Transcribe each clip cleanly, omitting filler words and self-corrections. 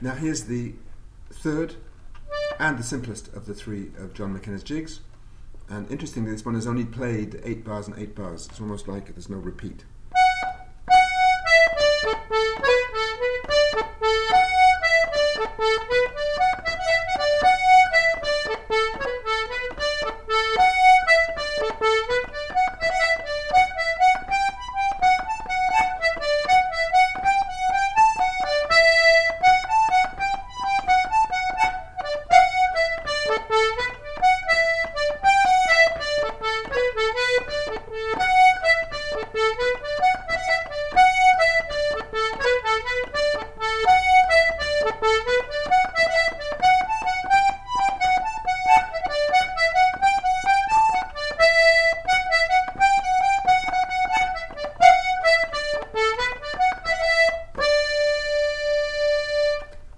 Now here's the third and the simplest of the three of John McKenna's jigs. And interestingly, this one is only played 8 bars and 8 bars. It's almost like there's no repeat.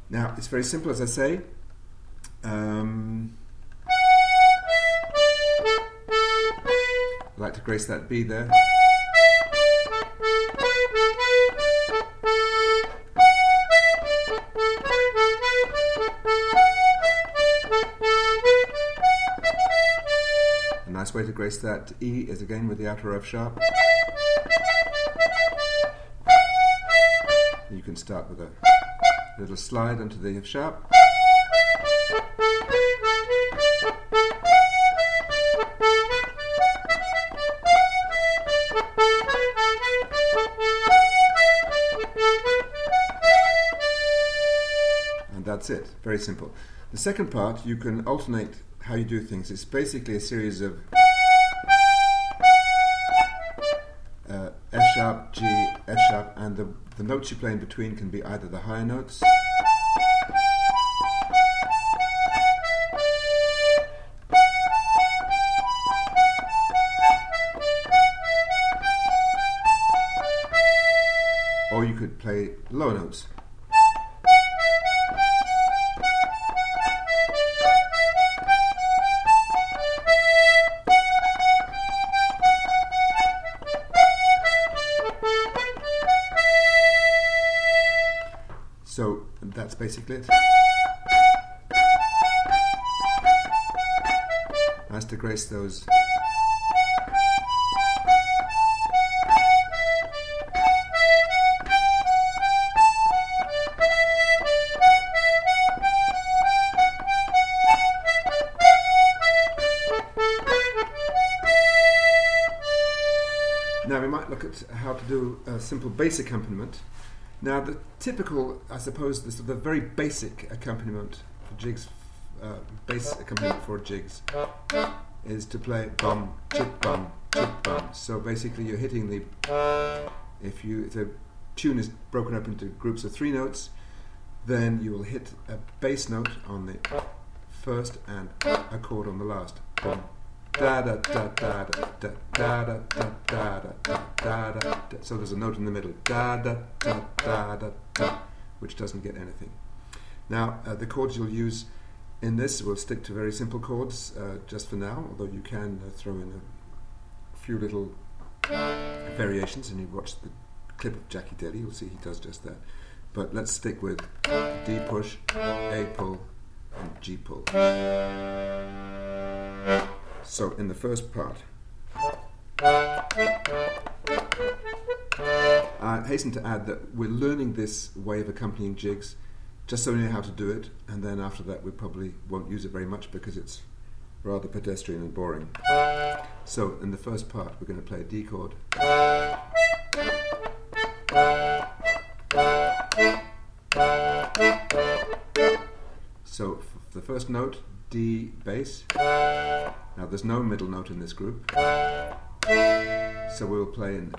Now, it's very simple, as I say. I like to grace that B there. A nice way to grace that E is again with the outer F sharp. You can start with a little slide onto the F sharp. And that's it, very simple. The second part, you can alternate how you do things. It's basically a series of F sharp, G, F sharp, and the notes you play in between can be either the higher notes, or you could play lower notes. So that's basically it. Nice to grace those. Now we might look at how to do a simple bass accompaniment. Now the typical, I suppose, the very basic accompaniment for jigs, bass accompaniment for jigs, is to play bum, chip bum, chip bum. So basically you're hitting the, if the tune is broken up into groups of 3 notes, then you will hit a bass note on the first and a chord on the last. Bum. Da da da da da da da da da da da da da. So there's a note in the middle, da da da da da da, which doesn't get anything. Now the chords you'll use in this will stick to very simple chords just for now, although you can throw in a few little variations, and you watch the clip of Jackie Daly, you'll see he does just that. But let's stick with D push, A pull, and G pull. So in the first part, I hasten to add that we're learning this way of accompanying jigs just so we know how to do it, and then after that we probably won't use it very much because it's rather pedestrian and boring. So in the first part we're going to play a D chord, so for the first note, D bass. Now there's no middle note in this group, so we'll play an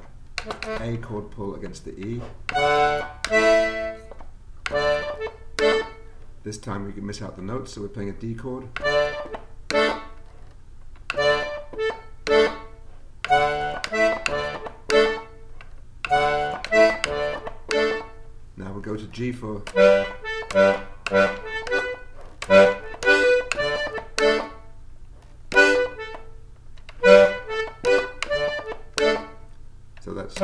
A chord pull against the E. This time we can miss out the notes, so we're playing a D chord. Now we'll go to G for so that's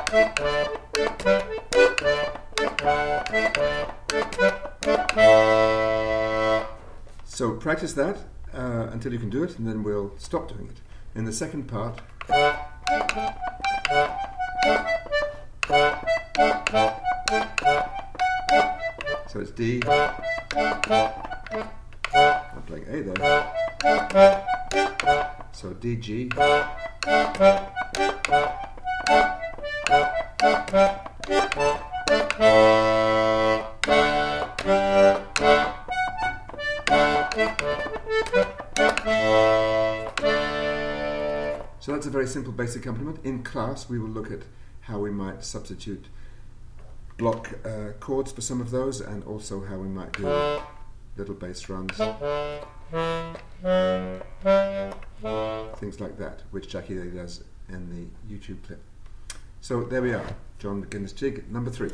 So practice that until you can do it, and then we'll stop doing it. In the second part, so it's D, I'm playing A there, so D, G, so that's a very simple basic accompaniment. In class we will look at how we might substitute block chords for some of those, and also how we might do little bass runs, things like that, which Jackie does in the YouTube clip. So there we are, John McKenna's jig number 3.